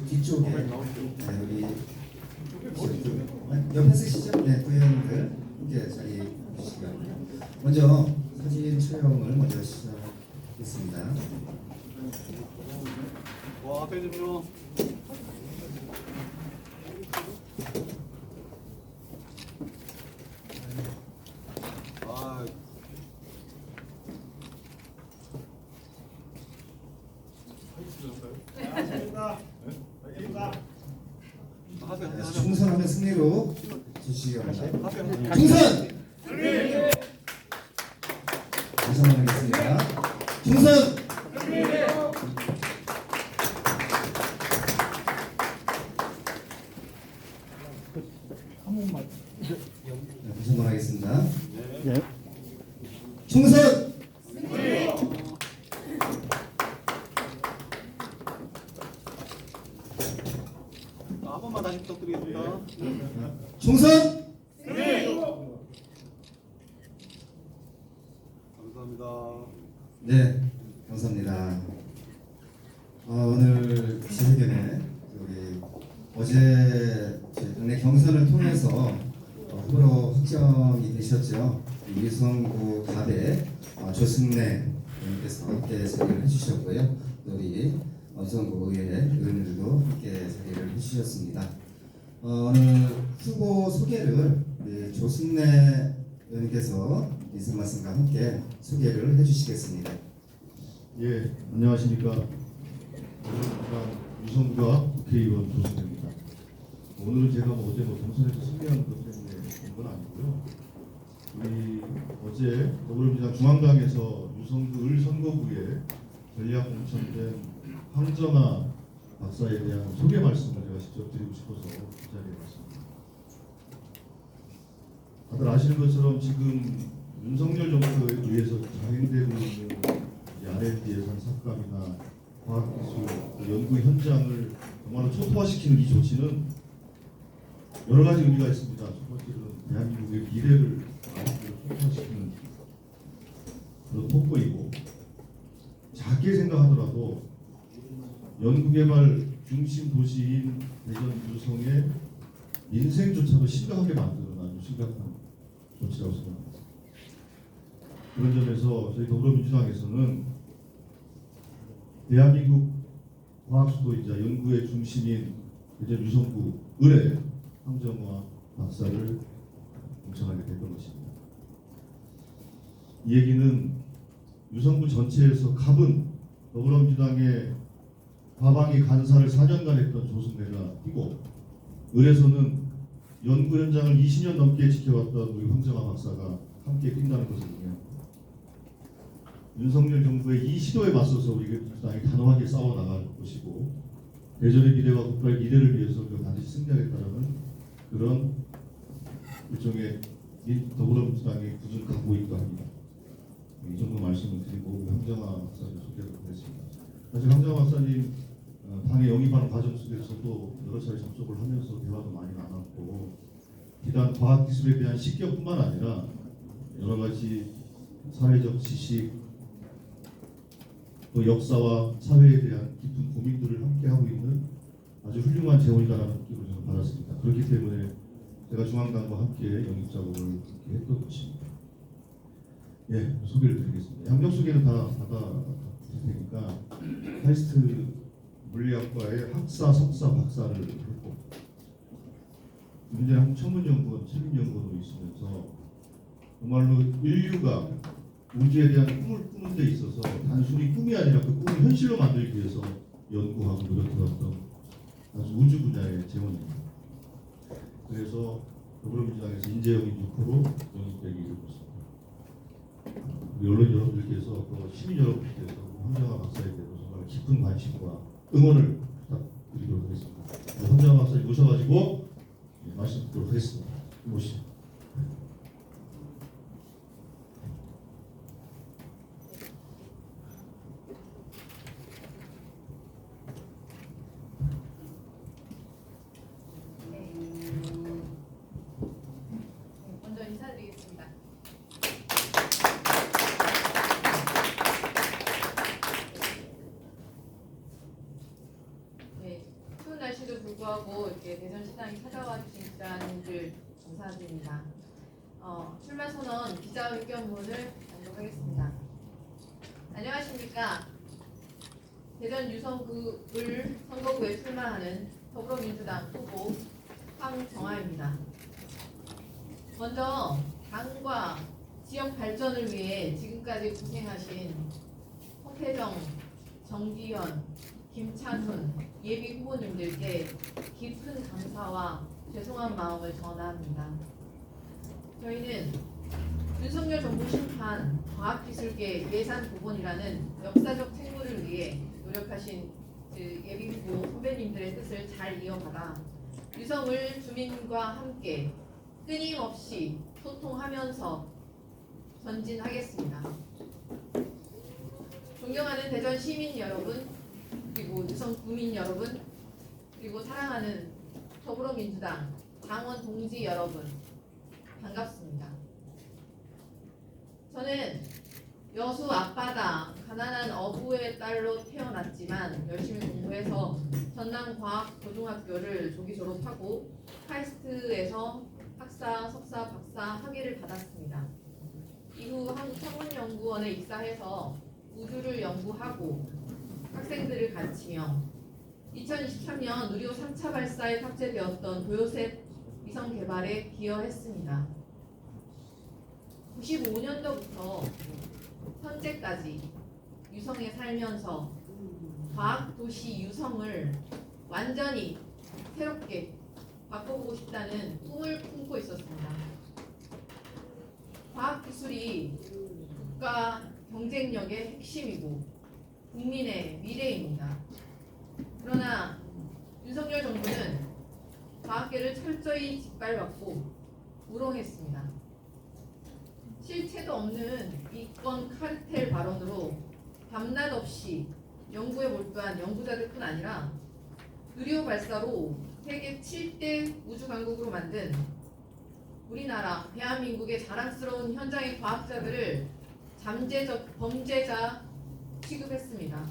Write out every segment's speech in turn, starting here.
뒤쪽에 우리 옆에 쓰시죠? 네, 구회원들 함께 자리 주시고요. 먼저 사진 촬영을 먼저 시작하겠습니다. 와, 앞에 좀요. 아, 하세요. 충선하면 승리로 주시기 바랍니다. 하세요. 충선! 다시 한번 하겠습니다. 충선! 다시 한번 하겠습니다. 충선! 한 번만 다시 부탁드리겠습니다. 충선! 감사합니다. 네, 감사합니다. 오늘 지회견에 우리 어제 당내 경선을 통해서 후보로 확정이 되셨죠. 유성구 갑의 조승래 의원께서 함께 자리를 해주셨고요. 또 우리 유성구 의회 의원들도 함께 자리를 해주셨습니다. 오늘 후보 소개를 우리 조승래 의원께서 인사 말씀과 함께 소개를 해주시겠습니다. 예, 안녕하십니까. 유성구가 국회의원 조승래입니다. 오늘은 제가 어제 경선에서 승리한 것 때문에 온 건 아니고요. 우리 어제 더불어민주당 중앙당에서 유성구 을 선거구에 전략 공천된 황정아 박사에 대한 소개 말씀을 제가 직접 드리고 싶어서 이 자리에 왔습니다. 다들 아시는 것처럼 지금 윤석열 정부에 의해서 자행되고 있는 R&D 예산 삭감이나 과학기술 연구 현장을 정말로 초토화시키는 이 조치는 여러 가지 의미가 있습니다. 첫 번째는 대한민국의 미래를 초토화시키는 그런 폭거이고, 작게 생각하더라도 연구개발 중심 도시인 대전 유성의 민생조차도 심각하게 만드는 아주 심각한 조치라고 생각합니다. 그런 점에서 저희 더불어민주당에서는 대한민국 과학수도이자 연구의 중심인 대전 유성구 을의 황정아 박사를 공천하게 됐던 것입니다. 이 얘기는 유성구 전체에서 갑은 더불어민주당의 과방위 간사를 4년간 했던 조승래가 뛰고, 을에서는 연구 현장을 20년 넘게 지켜왔던 우리 황정아 박사가 함께 뛴다는 것을 의미합니다. 윤석열 정부의 이 시도에 맞서서 우리 민주당이 단호하게 싸워 나갈 것이고, 대전의 미래와 국가의 미래를 위해서 우리가 반드시 승리하겠다는 그런 일종의 더불어민주당의 굳은 각오이기도 합니다. 이 정도 말씀을 드리고 황정아 박사를 소개를 하겠습니다. 사실 황정아 박사님 당에 영입하는 과정 속에서도 여러 차례 접촉을 하면서 대화도 많이 나눴고, 비단 과학기술에 대한 식견뿐만 아니라 여러 가지 사회적 지식, 또 역사와 사회에 대한 깊은 고민들을 함께 하고 있는 아주 훌륭한 재원이다라는 느낌을 저는 받았습니다. 그렇기 때문에 제가 중앙당과 함께 영입 작업을 함께 했던 것입니다. 예, 소개를 드리겠습니다. 양력 소개는 다 받아 드릴 테니까, 카이스트 물리학과의 학사, 석사, 박사를 했고, 현재 한국천문연구원 책임연구원으로 있으면서 정말로 인류가 우주에 대한 꿈을 꾸는 데 있어서 단순히 꿈이 아니라 그 꿈을 현실로 만들기 위해서 연구하고 노력해왔던 아주 우주 분야의 재원입니다. 그래서 더불어민주당에서 인재영입 6% 영입되기 이르고 있습니다. 우리 언론 여러분들께서 또 시민 여러분들께서 황정아 박사에 대해서 정말 깊은 관심과 응원을 부탁드리도록 하겠습니다. 황정아 박사님 모셔가지고 말씀 듣도록 하겠습니다. 모시죠. 먼저 인사드리겠습니다. 날씨도 불구하고 이렇게 대전시장에 찾아와 주신 기자님들 감사드립니다. 출마 선언 기자회견문을 낭독하겠습니다. 안녕하십니까. 대전 유성구를 선거구에 출마하는 더불어민주당 후보 황정아입니다. 먼저 당과 지역 발전을 위해 지금까지 고생하신 홍태정, 정기현, 김찬훈 예비 후보님들께 깊은 감사와 죄송한 마음을 전합니다. 저희는 윤석열 정부 심판 과학기술계 예산 복원이라는 역사적 책무를 위해 노력하신 예비 후보 후배님들의 뜻을 잘 이어받아 유성을 주민과 함께 끊임없이 소통하면서 전진하겠습니다. 존경하는 대전 시민 여러분, 그리고 유성 구민 여러분, 그리고 사랑하는 더불어민주당 당원 동지 여러분, 반갑습니다. 저는 여수 앞바다 가난한 어부의 딸로 태어났지만 열심히 공부해서 전남과학고등학교를 조기 졸업하고 카이스트에서 학사, 석사, 박사 학위를 받았습니다. 이후 한국천문연구원에 입사해서 우주를 연구하고 학생들을 가르치며 2023년 누리호 3차 발사에 탑재되었던 도요셋 위성 개발에 기여했습니다. 95년도부터 현재까지 유성에 살면서 과학도시 유성을 완전히 새롭게 바꿔보고 싶다는 꿈을 품고 있었습니다. 과학기술이 국가 경쟁력의 핵심이고 국민의 미래입니다. 그러나 윤석열 정부는 과학계를 철저히 짓밟았고 우롱했습니다. 실체도 없는 이권 카르텔 발언으로 밤낮 없이 연구에 몰두한 연구자들뿐 아니라 누리호 발사로 세계 7대 우주 강국으로 만든 우리나라 대한민국의 자랑스러운 현장의 과학자들을 잠재적 범죄자 취급했습니다.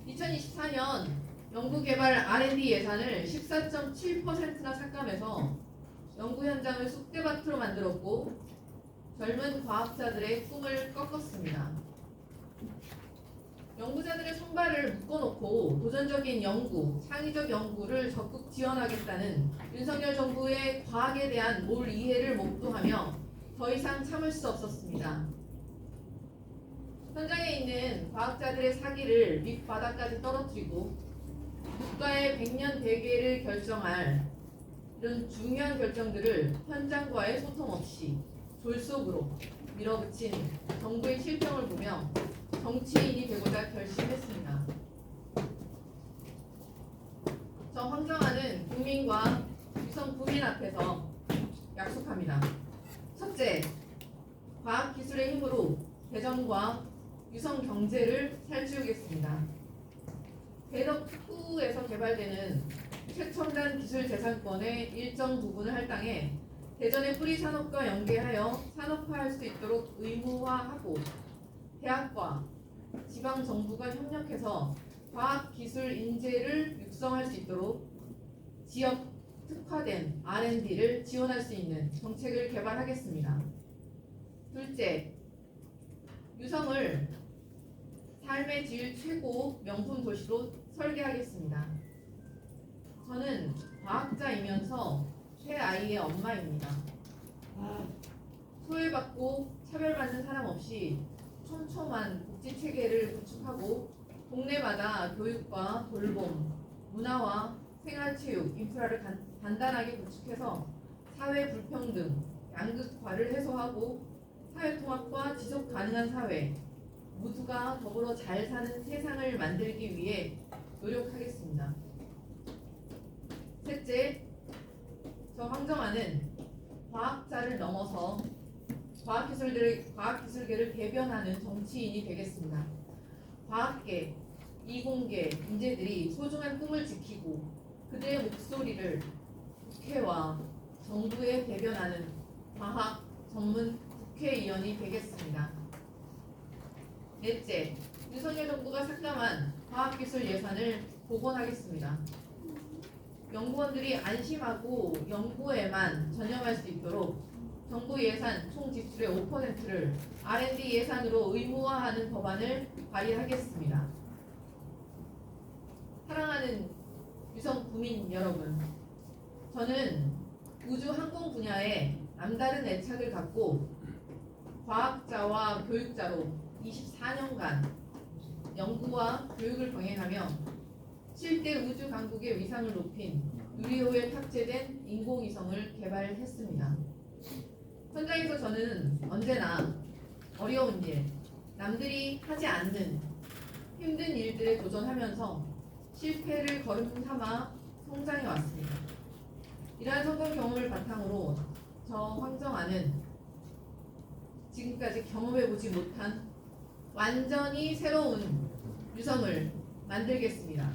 2024년 연구개발 R&D 예산을 14.7%나 삭감해서 연구 현장을 쑥대밭으로 만들었고 젊은 과학자들의 꿈을 꺾었습니다. 연구자들의 손발을 묶어놓고 도전적인 연구, 창의적 연구를 적극 지원하겠다는 윤석열 정부의 과학에 대한 올 이해를 목도하며 더 이상 참을 수 없었습니다. 현장에 있는 과학자들의 사기를 밑바닥까지 떨어뜨리고 국가의 100년 대계를 결정할 이런 중요한 결정들을 현장과의 소통 없이 졸속으로 밀어붙인 정부의 실정을 보며 정치인이 되고자 결심했습니다. 저 황정아는 국민과 유성 구민 앞에서 약속합니다. 첫째, 과학기술의 힘으로 대전과 유성 경제를 살찌우겠습니다. 대덕 특구에서 개발되는 최첨단 기술 재산권의 일정 부분을 할당해 대전의 뿌리 산업과 연계하여 산업화할 수 있도록 의무화하고 대학과 지방 정부가 협력해서 과학기술 인재를 육성할 수 있도록 지역 특화된 R&D를 지원할 수 있는 정책을 개발하겠습니다. 둘째, 유성을 삶의 질 최고 명품 도시로 설계하겠습니다. 저는 과학자이면서 세 아이의 엄마입니다. 소외받고 차별받는 사람 없이 촘촘한 복지 체계를 구축하고 동네마다 교육과 돌봄, 문화와 생활체육, 인프라를 단단하게 구축해서 사회 불평등, 양극화를 해소하고 사회통합과 지속 가능한 사회, 모두가 더불어 잘 사는 세상을 만들기 위해 노력하겠습니다. 셋째, 저 황정아는 과학자를 넘어서 과학기술계를 대변하는 정치인이 되겠습니다. 과학계, 이공계 인재들이 소중한 꿈을 지키고 그들의 목소리를 국회와 정부에 대변하는 과학 전문 국회의원이 되겠습니다. 넷째, 윤석열 정부가 삭감한 과학기술 예산을 복원하겠습니다. 연구원들이 안심하고 연구에만 전념할 수 있도록 정부 예산 총 지출의 5%를 R&D 예산으로 의무화하는 법안을 발의하겠습니다. 사랑하는 유성 구민 여러분, 저는 우주 항공 분야에 남다른 애착을 갖고 과학자와 교육자로 24년간 연구와 교육을 병행하며 7대 우주 강국의 위상을 높인 유리호에 탑재된 인공위성을 개발했습니다. 현장에서 저는 언제나 어려운 일, 남들이 하지 않는 힘든 일들에 도전하면서 실패를 걸음 삼아 성장해 왔습니다. 이러한 성공 경험을 바탕으로 저 황정아는 지금까지 경험해보지 못한 완전히 새로운 유성을 만들겠습니다.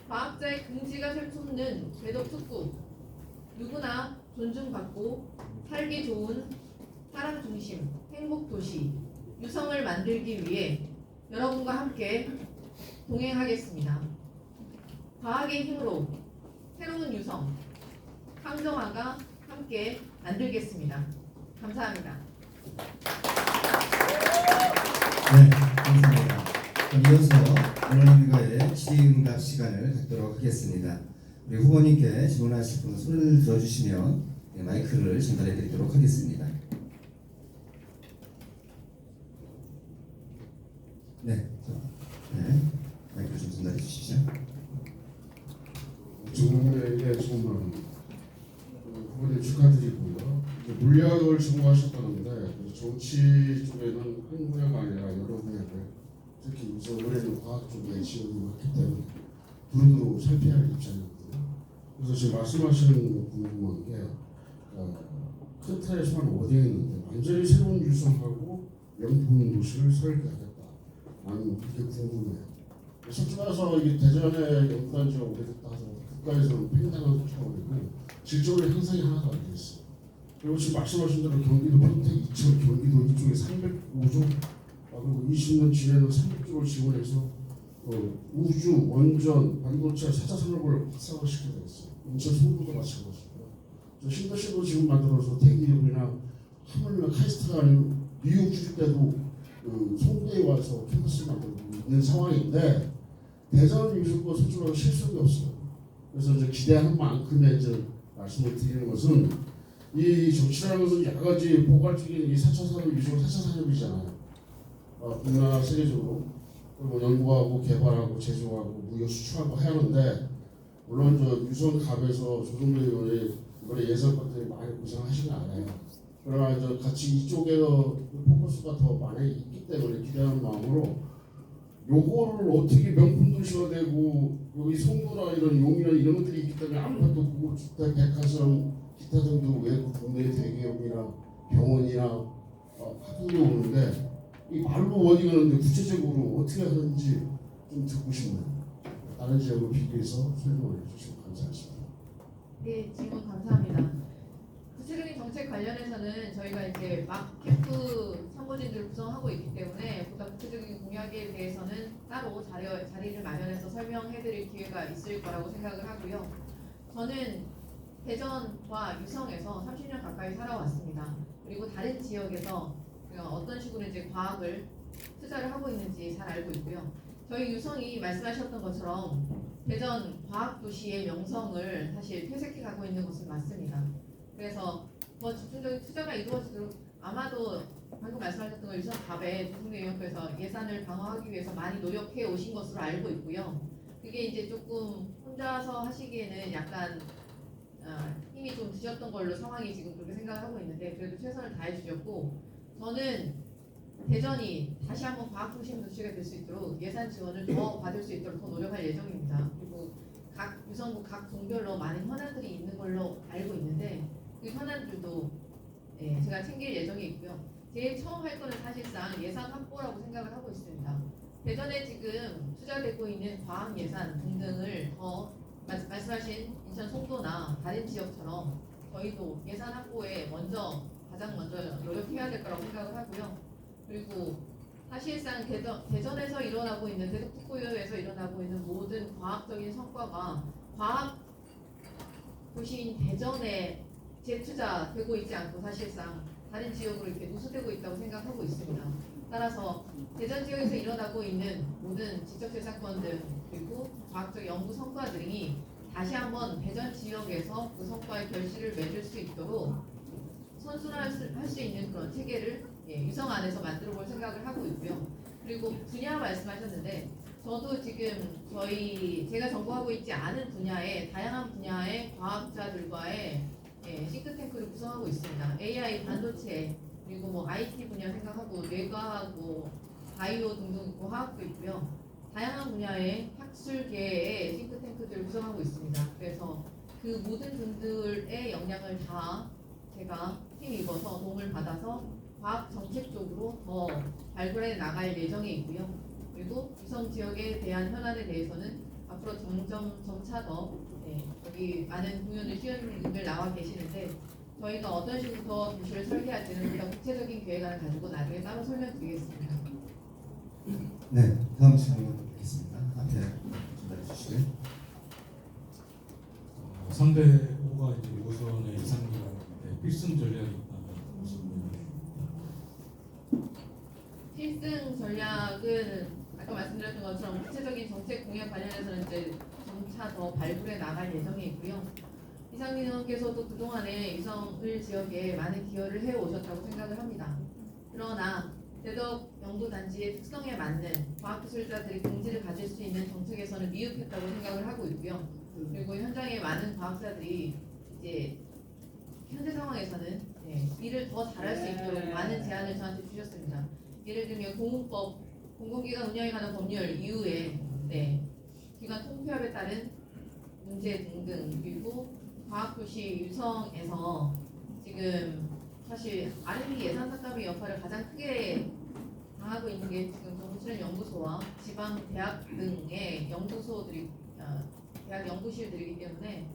과학자의 긍지가 샘솟는 궤도특구, 누구나 존중받고 살기 좋은 사람 중심 행복 도시 유성을 만들기 위해 여러분과 함께 동행하겠습니다. 과학의 힘으로 새로운 유성 황정아가 함께 만들겠습니다. 감사합니다. 네, 감사합니다. 그럼 이어서 언론인과의 질의응답 시간을 갖도록 하겠습니다. 우리 후보님께 질문하실 분은 손을 들어주시면 마이크를 전달해 드리도록 하겠습니다. 네, 마이크 좀 전달해 주시죠. 정부에게 정말 후보님 축하드리고요. 물리학을 전공하셨다는데 정치 쪽에는 한 분야가 아니라 여러 분야를 특히 우선 올해는 과학 쪽에 지원이 많기 때문에 두루두루 살펴야 할 입장이거든요. 그래서 지금 말씀하신 궁금한 게 큰 틀에서만 워딩했는데 완전히 새로운 유성하고 명품 도시를 설계하겠다. 나는 그게 궁금해요. 솔직히 말해서 이게 대전의 연구단 지가 오래됐다 하더라도 국가에서는 팽당한 차원이고 질적으로 향상이 하나도 안 되겠어요. 그리고 지금 말씀하신 대로 경기도 평택 이천 경기도 이쪽에 305조 그리고 20년 지내는 300조를 지원해서 우주, 원전, 반도체 4차 산업을 활성화시키게 되겠어요. 인천 송도도 마찬가지고요. 신도시도 지금 만들어서 대기업이나 하물며 카이스트가 아닌 미국 주식 때도 송도에 와서 캠퍼스를 만들고 있는 상황인데 대전 유수고 솔직히 실속이 없어요. 그래서 이제 기대하는 만큼의 이제 말씀을 드리는 것은 이 정치라는 것은 여러 가지 포괄적인 이 4차 산업 유수고 4차 산업이잖아요. 우리나라 세계적으로 그리고 연구하고 개발하고 제조하고 무역 수출하고 해야 하는데 물론 저 유성갑에서 조성배 의원이 이번에 예산권들이 많이 고생하신 거 알아요. 그러나 이제 같이 이쪽에 포커스가 더 많이 있기 때문에 기대하는 마음으로 요거를 어떻게 명품 도시가 되고 여기 송도나 이런 용이나 이런 것들이 있기 때문에 아무것도 고급주택, 백화점, 기타 등등 외국 국내 대기업이나 병원이나 학교에 오는데 이 말로 워딩하는데 구체적으로 어떻게 하는지 좀 듣고 싶네요. 다른 지역을 비교해서 설명을 해주시면 감사하겠습니다. 네, 질문 감사합니다. 구체적인 정책 관련해서는 저희가 이제 막 캠프 참고진들을 구성하고 있기 때문에 보다 구체적인 공약에 대해서는 따로 자리를 마련해서 설명해드릴 기회가 있을 거라고 생각을 하고요. 저는 대전과 유성에서 30년 가까이 살아왔습니다. 그리고 다른 지역에서 어떤 식으로 이제 과학을 투자를 하고 있는지 잘 알고 있고요. 저희 유성이 말씀하셨던 것처럼 대전 과학도시의 명성을 사실 퇴색해 가고 있는 것은 맞습니다. 그래서 더 집중적인 투자가 이루어지도록 아마도 방금 말씀하셨던 거 유성갑에 조성대 의원께서 예산을 강화하기 위해서 많이 노력해 오신 것으로 알고 있고요. 그게 이제 조금 혼자서 하시기에는 약간 힘이 좀 드셨던 걸로 상황이 지금 그렇게 생각을 하고 있는데 그래도 최선을 다해 주셨고 저는 대전이 다시 한번 과학중심 도시가 될 수 있도록 예산 지원을 더 받을 수 있도록 더 노력할 예정입니다. 그리고 각 유성구 각 동별로 많은 현안들이 있는 걸로 알고 있는데 그 현안들도 제가 챙길 예정이 있고요. 제일 처음 할 거는 사실상 예산 확보라고 생각을 하고 있습니다. 대전에 지금 투자되고 있는 과학 예산 등등을 더 말씀하신 인천 송도나 다른 지역처럼 저희도 예산 확보에 가장 먼저 노력해야 될 거라고 생각을 하고요. 그리고 사실상 대전에서 일어나고 있는 대덕특구에서 일어나고 있는 모든 과학적인 성과가 과학 도시인 대전에 재투자되고 있지 않고 사실상 다른 지역으로 이렇게 누수되고 있다고 생각하고 있습니다. 따라서 대전 지역에서 일어나고 있는 모든 지적재 사건들 그리고 과학적 연구 성과들이 다시 한번 대전 지역에서 그 성과의 결실을 맺을 수 있도록 선순환할 수 있는 그런 체계를 유성 안에서 만들어 볼 생각을 하고 있고요. 그리고 분야 말씀하셨는데 저도 지금 제가 전공하고 있지 않은 분야의 다양한 분야의 과학자들과의 싱크탱크를 구성하고 있습니다. AI, 반도체, 그리고 뭐 IT 분야 생각하고 뇌과학, 뭐 바이오 등등 있고 화학도 있고요. 다양한 분야의 학술계의 싱크탱크들을 구성하고 있습니다. 그래서 그 모든 분들의 역량을 다 제가 힘입어서 도움을 받아서 과학 정책 쪽으로 더 발굴해 나갈 예정에 있고요. 그리고 유성 지역에 대한 현안에 대해서는 앞으로 점차 더 여기 많은 공연을 시연님들 나와 계시는데 저희가 어떤 식으로 도시를 설계할지는 더 구체적인 계획안을 가지고 나중에 따로 설명드리겠습니다. 네, 다음 질문 드리겠습니다. 앞에 전달해 주시고요. 3대 5가 이제 우선의 이상이라는 필승 전략이 있다는 말씀입니다. 필승 전략은 아까 말씀드렸던 것처럼 구체적인 정책 공약 관련해서는 이제 점차 더 발굴해 나갈 예정에 있고요. 이상민 의원께서도 그동안에 유성을 지역에 많은 기여를 해오셨다고 생각을 합니다. 그러나 대덕 연구단지의 특성에 맞는 과학기술자들이 긍지를 가질 수 있는 정책에서는 미흡했다고 생각을 하고 있고요. 그리고 현장에 많은 과학자들이 이제 현재 상황에서는 일을 더 잘할 수 있도록 많은 제안을 저한테 주셨습니다. 예를 들면 공공법, 공공기관 운영에 관한 법률 이후에 기관 통폐합에 따른 문제 등등 그리고 과학도시 유성에서 지금 사실 R&D 예산 삭감의 역할을 가장 크게 당하고 있는 게 지금 정부출연연구소와 지방 대학 등의 연구소들이 대학 연구실들이기 때문에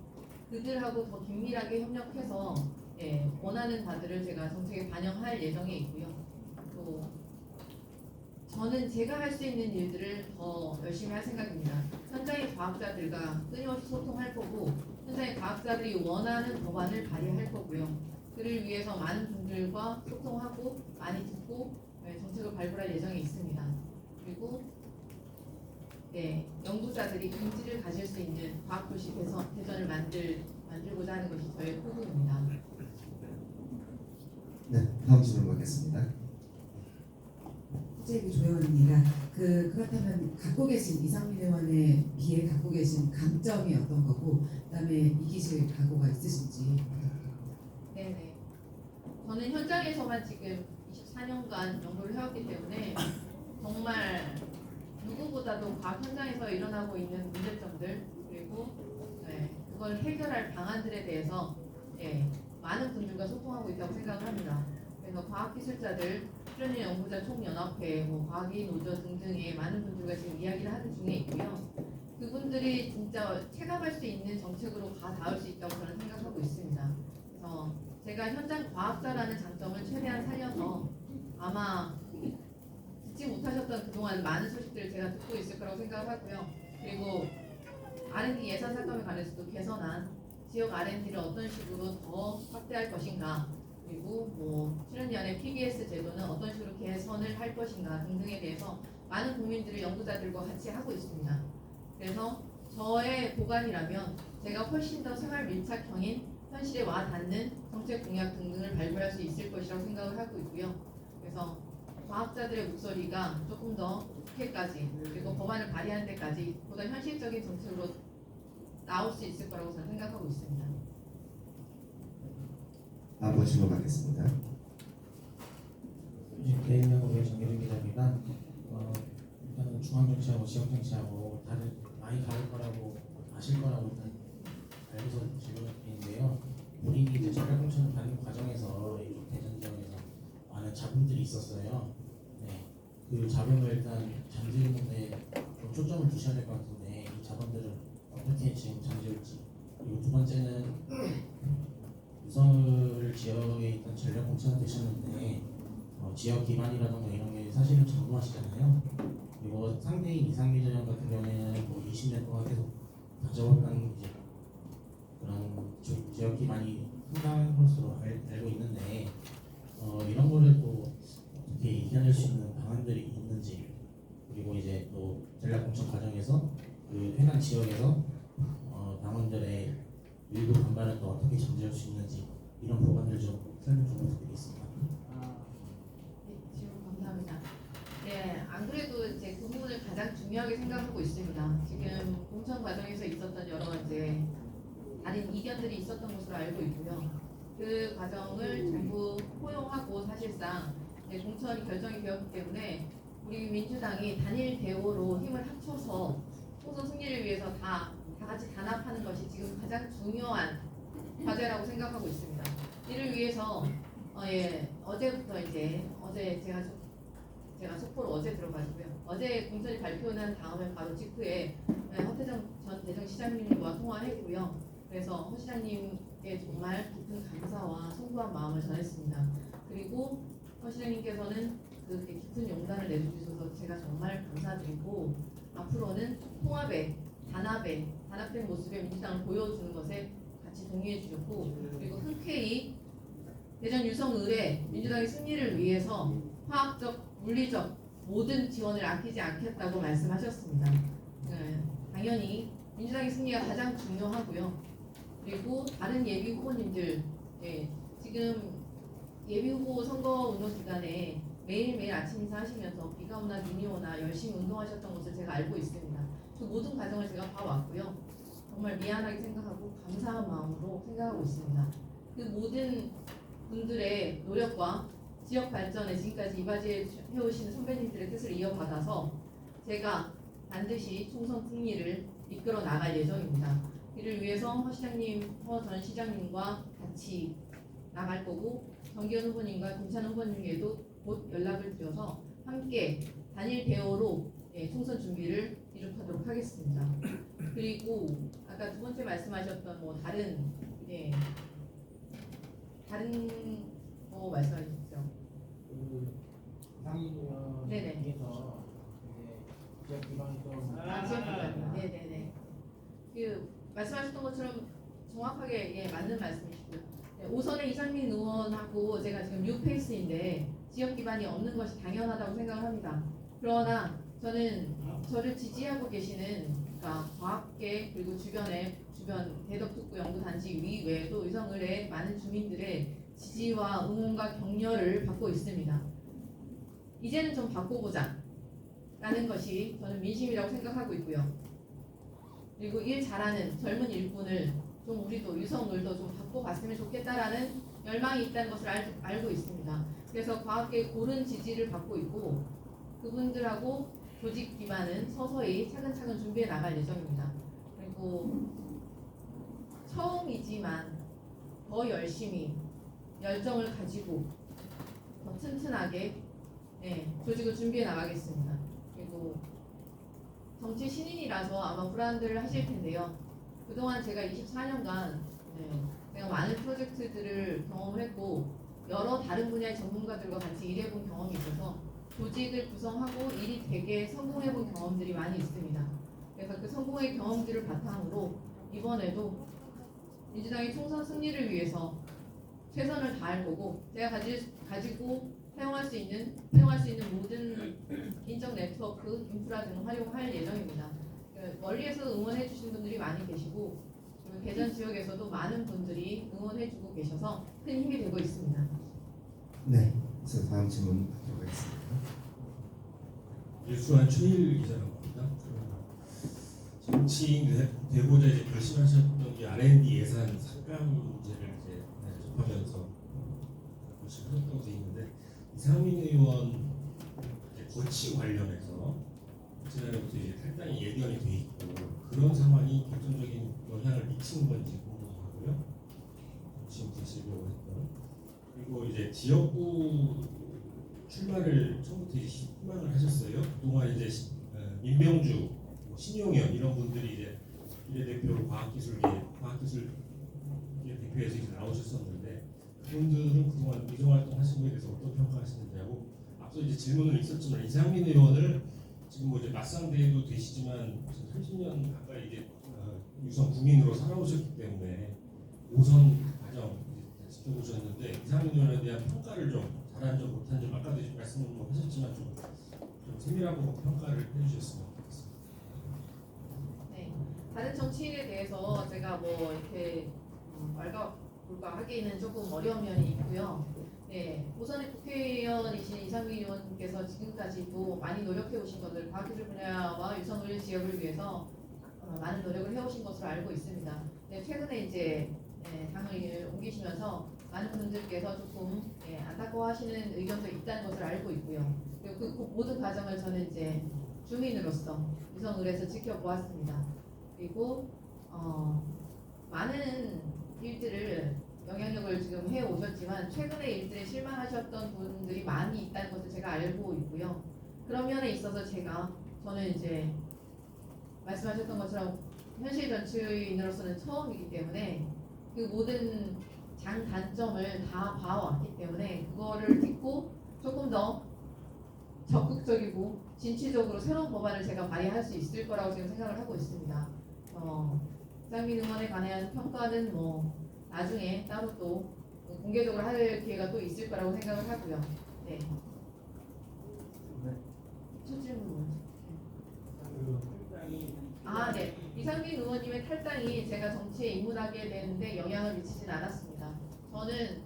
그들하고 더 긴밀하게 협력해서 원하는 바들을 제가 정책에 반영할 예정에 있고요. 또 저는 제가 할 수 있는 일들을 더 열심히 할 생각입니다. 현장의 과학자들과 끊임없이 소통할 거고 현장의 과학자들이 원하는 법안을 발의할 거고요. 그를 위해서 많은 분들과 소통하고 많이 듣고 정책을 발굴할 예정에 있습니다. 그리고 연구자들이 긍지를 가질 수 있는 과학도시 대전을 만들고자 하는 것이 저의 포부입니다. 네, 다음 질문 받겠습니다. 국제기 조연입니다. 그렇다면 갖고 계신 이상민 의원에 비해 갖고 계신 강점이 어떤 거고, 그다음에 이기실 각오가 있으신지. 네네. 저는 현장에서만 지금 24년간 연구를 해왔기 때문에 정말 누구보다도 과학 현장에서 일어나고 있는 문제점들 그리고 그걸 해결할 방안들에 대해서 많은 분들과 소통하고 있다고 생각을 합니다. 그래서 과학기술자들, 출연인 연구자 총연합회, 과학인 노조 등등의 많은 분들과 지금 이야기를 하는 중에 있고요. 그분들이 진짜 체감할 수 있는 정책으로 다 닿을 수 있다고 저는 생각하고 있습니다. 그래서 제가 현장 과학자라는 장점을 최대한 살려서 아마 듣지 못하셨던 그동안 많은 소식들을 제가 듣고 있을 거라고 생각하고요. 그리고 R&D 예산 삭감에 관해서도 개선안, 지역 R&D를 어떤 식으로 더 확대할 것인가, 그리고 출연위원회 PBS 제도는 어떤 식으로 개선을 할 것인가 등등에 대해서 많은 고민들을 연구자들과 같이 하고 있습니다. 그래서 저의 보관이라면 제가 훨씬 더 생활 밀착형인 현실에 와 닿는 정책 공약 등등을 발굴할 수 있을 것이라고 생각을 하고 있고요. 그래서 과학자들의 목소리가 조금 더 국회까지 그리고 법안을 발의하는 데까지 보다 현실적인 정책으로 나올 수 있을 거라고 저는 생각하고 있습니다. 다음 질문 받겠습니다. 개인명으로 정해진 기자입니다. 일단은 중앙정치하고 지역정치하고 많이 다를 거라고 아실 거라고 일단 알고서 질문인데요. 본인이 이제 전략공천을 받는 과정에서 이쪽 대전 지역에서 많은 잡음들이 있었어요. 그 잡음을 일단 잠재우는데 좀 초점을 두셔야 될 것 같은데 이 잡음들을 어떻게 지금 잠재울지, 그리고 두 번째는 유성을 지역에 있던 전략 공천을 되셨는데 지역 기반이라던가 이런 게 사실은 전무하시잖아요. 그리고 상대인 이상민 의원 같은 경우에는 20년 동안 계속 가져왔던 이제 지역에서 당원들의 일부 반발은 또 어떻게 잠재울 수 있는지 이런 부분들 좀 설명 좀 부탁드리겠습니다. 네, 질문 감사합니다. 네, 안 그래도 이제 그 부분을 가장 중요하게 생각하고 있습니다. 지금 공천 과정에서 있었던 여러 이제 다른 이견들이 있었던 것으로 알고 있고요. 그 과정을 전부 포용하고 사실상 이제 공천이 결정이 되었기 때문에 우리 민주당이 단일 대우로 힘을 합쳐서 총선 승리를 위해서 다 같이 단합하는 것이 지금 가장 중요한 과제라고 생각하고 있습니다. 이를 위해서 어제부터 이제 어제 제가 속보로 어제 들어가지고요. 어제 공천이 발표난 다음에 바로 직후에 허태정 전 대전시장님과 통화했고요. 그래서 허 시장님께 정말 깊은 감사와 송구한 마음을 전했습니다. 그리고 허 시장님께서는 그렇게 깊은 용단을 내주셔서 제가 정말 감사드리고 앞으로는 통합의 단합된 모습의 민주당을 보여주는 것에 같이 동의해 주셨고 그리고 흔쾌히 대전 유성을의 민주당의 승리를 위해서 화학적, 물리적 모든 지원을 아끼지 않겠다고 말씀하셨습니다. 당연히 민주당의 승리가 가장 중요하고요. 그리고 다른 예비 후보님들 지금 예비 후보 선거 운동 기간에 매일매일 아침 인사하시면서 비가 오나 눈이 오나 열심히 운동하셨던 것을 제가 알고 있습니다. 그 모든 과정을 제가 봐왔고요. 정말 미안하게 생각하고 감사한 마음으로 생각하고 있습니다. 그 모든 분들의 노력과 지역 발전에 지금까지 이바지해 오시는 선배님들의 뜻을 이어받아서 제가 반드시 총선 승리를 이끌어 나갈 예정입니다. 이를 위해서 허 전 시장님과 같이 나갈 거고 정기현 후보님과 김찬 후보님에게도 곧 연락을 드려서 함께 단일 대우로 총선 준비를 이룩하도록 하겠습니다. 그리고 아까 두 번째 말씀하셨던 뭐 다른 말씀하셨죠? 네네. 상임위원회에서 지역 기반이 좀 지역 기반. 네네네. 그 말씀하셨던 것처럼 정확하게 맞는 말씀이시고요. 5선의 이상민 의원하고 제가 지금 뉴페이스인데 지역 기반이 없는 것이 당연하다고 생각을 합니다. 그러나 저는 저를 지지하고 계시는 과학계 그리고 주변 대덕특구 연구단지 위 외에도 의성을의 많은 주민들의 지지와 응원과 격려를 받고 있습니다. 이제는 좀 바꿔보자 라는 것이 저는 민심이라고 생각하고 있고요. 그리고 일 잘하는 젊은 일꾼을 좀 우리도 유성을도 좀 바꿔봤으면 좋겠다라는 열망이 있다는 것을 알고 있습니다. 그래서 과학계 고른 지지를 받고 있고 그분들하고 조직 기반은 서서히 차근차근 준비해 나갈 예정입니다. 그리고 처음이지만 더 열심히 열정을 가지고 더 튼튼하게 조직을 준비해 나가겠습니다. 그리고 정치 신인이라서 아마 불안들을 하실 텐데요. 그동안 제가 24년간 제가 많은 프로젝트들을 경험을 했고 여러 다른 분야의 전문가들과 같이 일해본 경험이 있어서 조직을 구성하고 일이 되게 성공해본 경험들이 많이 있습니다. 그래서 그 성공의 경험들을 바탕으로 이번에도 민주당의 총선 승리를 위해서 최선을 다할 거고 제가 가지고 사용할 수 있는 모든 인적 네트워크, 인프라 등을 활용할 예정입니다. 멀리에서 응원해 주신 분들이 많이 계시고 그리고 대전 지역에서도 많은 분들이 응원해 주고 계셔서 큰 힘이 되고 있습니다. 네, 그래서 다음 질문 받도록 하겠습니다. 일수한 최일 기자라고 합니다. 정치인 되고자 이제 결심하셨던 게 R&D 예산 삭감 문제를 이제 접하면서 결심하셨다고 돼 있는데 이상민 의원 거치 관련해서 지난해부터 이제 탈당이 예견이 돼 있고 그런 상황이 결정적인 영향을 미치는 건지 궁금하고요. 지금 되시려고 했던 그리고 이제 지역구 출마를 처음부터 희망을 하셨어요. 그동안 이제 민병주, 신용현 이런 분들이 이제 비례대표로 과학기술계 대표에서 이제 나오셨었는데 그분들은 그동안 의정활동 하신 거에 대해서 어떤 평가하시는지 하고 앞서 이제 질문은 있었지만 이상민 의원을 지금 뭐 이제 맞상대도 되시지만 30년 가까이 이제 유성 국민으로 살아오셨기 때문에 5선 과정 지켜보셨는데 이상민 의원에 대한 평가를 좀 잘한 점 못한 점 아까도 말씀을 뭐 하셨지만 좀 세밀하고 평가를 해주셨으면 좋겠습니다. 네, 다른 정치인에 대해서 제가 뭐 이렇게 말과 불과 하기는 조금 어려운 면이 있고요. 네, 우선의 국회의원이신 이상민 의원님께서 지금까지도 많이 노력해 오신 것을 과학기술 분야와 유성을 지역을 위해서 많은 노력을 해오신 것으로 알고 있습니다. 네, 최근에 이제 당을 옮기시면서 많은 분들께서 조금 안타까워하시는 의견도 있다는 것을 알고 있고요. 그리고 그 모든 과정을 저는 이제 주민으로서 유성을에서 지켜보았습니다. 그리고 많은 일들을 영향력을 지금 해 오셨지만 최근의 일들에 실망하셨던 분들이 많이 있다는 것을 제가 알고 있고요. 그런 면에 있어서 저는 이제 말씀하셨던 것처럼 현실 정치인으로서는 처음이기 때문에 그 모든 장단점을 다 봐왔기 때문에 그거를 딛고 조금 더 적극적이고 진취적으로 새로운 법안을 제가 발의할 수 있을 거라고 지금 생각을 하고 있습니다. 이상민 의원에 관한 평가는 뭐 나중에 따로 또 공개적으로 할 기회가 또 있을 거라고 생각을 하고요. 네. 첫 질문 네. 이상민 의원님의 탈당이 제가 정치에 입문하게 되는데 영향을 미치진 않았습니다. 저는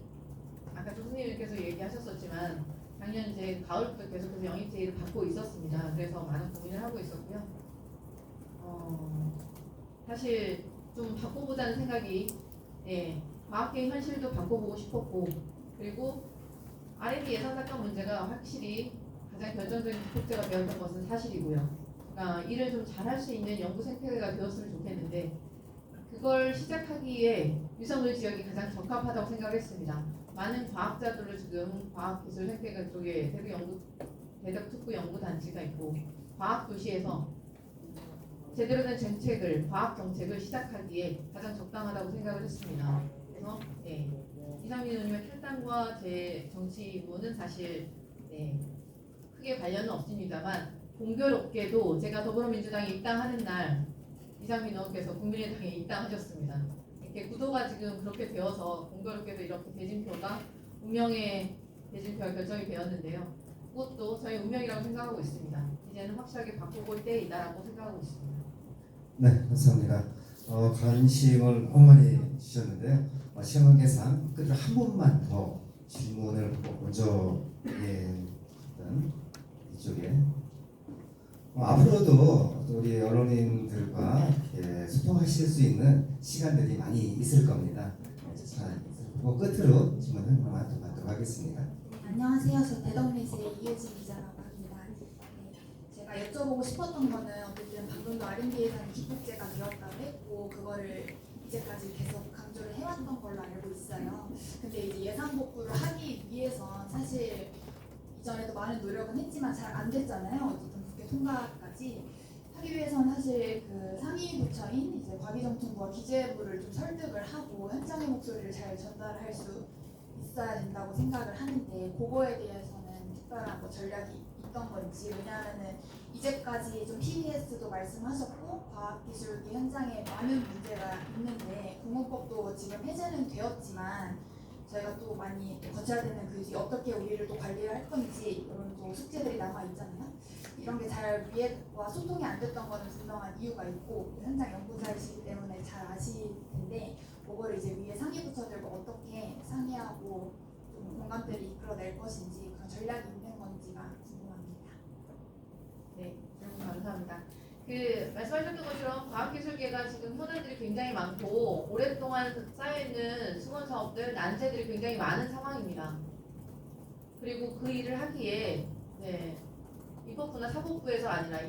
아까 교수님께서 얘기하셨었지만 작년 이제 가을부터 계속해서 영입 제의를 받고 있었습니다. 그래서 많은 고민을 하고 있었고요. 사실 좀 바꿔보자는 생각이 과학계의 현실도 바꿔보고 싶었고 그리고 R&D 예산 삭감 문제가 확실히 가장 결정적인 기폭제가 되었던 것은 사실이고요. 그러니까 일을 좀 잘할 수 있는 연구 생태계가 되었으면 좋겠는데 그걸 시작하기에 유성을 지역이 가장 적합하다고 생각했습니다. 많은 과학자들로 지금 과학기술 생태계 쪽에 대덕 특구 연구 단지가 있고 과학 도시에서 제대로 된 과학 정책을 시작하기에 가장 적당하다고 생각을 했습니다. 그래서 이상민 의원님의 탈당과 제 정치 입문은 사실 크게 관련은 없습니다만 공교롭게도 제가 더불어민주당에 입당하는 날 이상민 의원께서 국민의당에 입당하셨습니다. 이렇게 구도가 지금 그렇게 되어서 공교롭게도 이렇게 대진표가 운명의 대진표가 결정이 되었는데요. 그것도 저희 운명이라고 생각하고 있습니다. 이제는 확실하게 바꿔볼 때이다라고 생각하고 있습니다. 네, 감사합니다. 관심을 너무 많이 주셨는데요. 시간 관계상 끝으로 한 번만 더 질문을 먼저 일단 이쪽에 앞으로도 우리 언론인들과 소통하실 수 있는 시간들이 많이 있을 겁니다. 자, 그리고 끝으로 질문 하나만 더 받도록 하겠습니다. 안녕하세요. 저 대덕리스의 이혜진 기자라고 합니다. 제가 여쭤보고 싶었던 거는 어쨌든 방금도 R&D 예산이 기폭제가 되었다고 했고 그거를 이제까지 계속 강조를 해왔던 걸로 알고 있어요. 근데 이제 예산 복구를 하기 위해선 사실 이전에도 많은 노력은 했지만 잘 안 됐잖아요. 어쨌든 국회 통과까지 하기 위해서는 사실 그 상위 부처인 이제 과기정통부와 기재부를 좀 설득을 하고 현장의 목소리를 잘 전달할 수 있어야 된다고 생각을 하는데 그거에 대해서는 특별한 뭐 전략이 있던 건지 왜냐하면은 이제까지 좀 PBS도 말씀하셨고 과학기술계 현장에 많은 문제가 있는데 공무법도 지금 해제는 되었지만 저희가 또 많이 거쳐야 되는 그 어떻게 우리를 또 관리를 할 건지 이런 또 숙제들이 남아 있잖아요. 이런 게 잘 위에와 소통이 안 됐던 거는 분명한 이유가 있고 현장 연구자이시기 때문에 잘 아실 텐데 그거를 이제 위에 상위 부처들과 어떻게 상의하고 좀 공감대를 이끌어낼 것인지 그런 전략이 있는 건지가 궁금합니다. 네, 감사합니다. 말씀하셨던 것처럼 과학기술계가 지금 현안들이 굉장히 많고 오랫동안 쌓여있는 수건 사업들, 난제들이 굉장히 많은 상황입니다. 그리고 그 일을 하기에 입법부나 사법부에서 아니라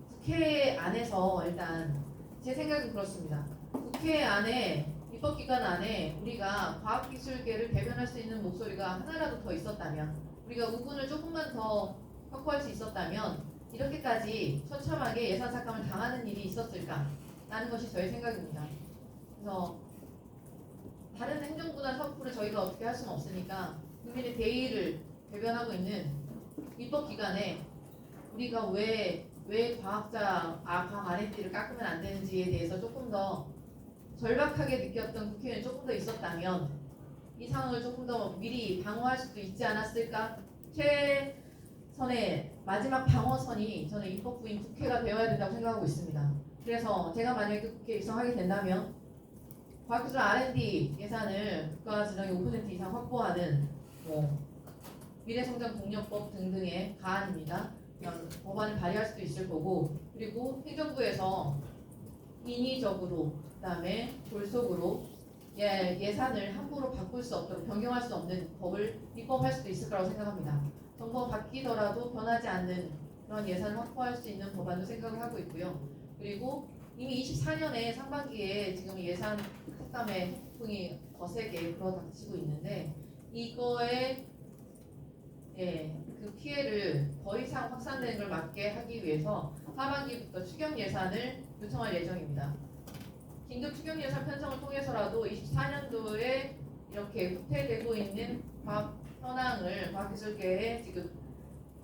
국회 안에서 일단 제 생각은 그렇습니다. 국회 안에 입법기관 안에 우리가 과학기술계를 대변할 수 있는 목소리가 하나라도 더 있었다면 우리가 우군을 조금만 더 확보할 수 있었다면 이렇게까지 처참하게 예산 삭감을 당하는 일이 있었을까라는 것이 저의 생각입니다. 그래서 다른 행정부나 사법부를 저희가 어떻게 할 수는 없으니까 국민의 대의를 대변하고 있는 입법기관에 우리가 왜 과학 R&D를 깎으면 안 되는지에 대해서 조금 더 절박하게 느꼈던 국회의원이 조금 더 있었다면 이 상황을 조금 더 미리 방어할 수도 있지 않았을까? 최선의 마지막 방어선이 저는 입법부인 국회가 되어야 된다고 생각하고 있습니다. 그래서 제가 만약에 국회에 입성하게 된다면 과학기술 R&D 예산을 국가지정의 5% 이상 확보하는 미래성장동력법 등등의 가안입니다. 그런 법안을 발의할 수도 있을 거고, 그리고 행정부에서 인위적으로 그다음에 졸속으로 예산을 함부로 바꿀 수 없도록 변경할 수 없는 법을 입법할 수도 있을 거라고 생각합니다. 정부가 바뀌더라도 변하지 않는 그런 예산을 확보할 수 있는 법안도 생각을 하고 있고요. 그리고 이미 24년에 상반기에 지금 예산 특감의 폭풍이 거세게 불어닥치고 있는데 이거에 그 피해를 더 이상 확산되는 걸 막게 하기 위해서 하반기부터 추경 예산을 요청할 예정입니다. 긴급 추경 예산 편성을 통해서라도 24년도에 이렇게 후퇴되고 있는 과학 현황을 과학기술계에 지금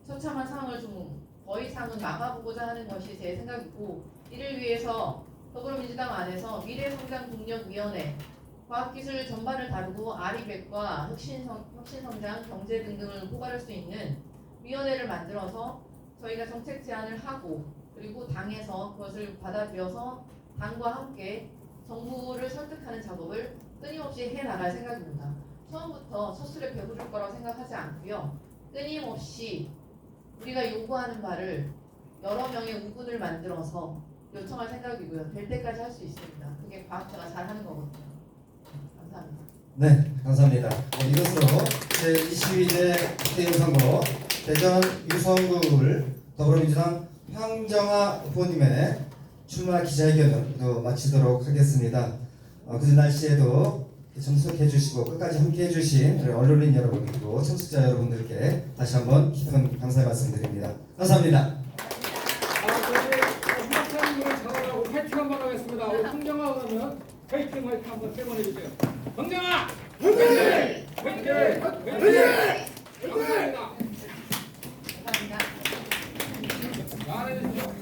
처참한 상황을 좀 더 이상은 막아보고자 하는 것이 제 생각이고, 이를 위해서 더불어민주당 안에서 미래성장동력위원회, 과학기술 전반을 다루고 아리백과 혁신성장, 경제 등등을 포괄할 수 있는 위원회를 만들어서 저희가 정책 제안을 하고, 그리고 당에서 그것을 받아들여서 당과 함께 정부를 설득하는 작업을 끊임없이 해나갈 생각입니다. 처음부터 첫술에 배부를 거라고 생각하지 않고요. 끊임없이 우리가 요구하는 바를 여러 명의 우군을 만들어서 요청할 생각이고요. 될 때까지 할 수 있습니다. 그게 과학자가 잘하는 거거든요. 감사합니다. 네, 감사합니다. 네, 이것으로 제22대 국회의원선거 대전 유성구를 더불어민주당 황정아 후보님의 출마 기자회견을 마치도록 하겠습니다. 그전 날씨에도 참석해 주시고 끝까지 함께 해주신 언론인 여러분 그리고 청취자 여러분들께 다시 한번 깊은 감사의 말씀드립니다. 감사합니다. 잘하라고 파이팅 한번 하겠습니다. 우리 황정아 의원은 파이팅 한번 세번 해주세요. 황정아!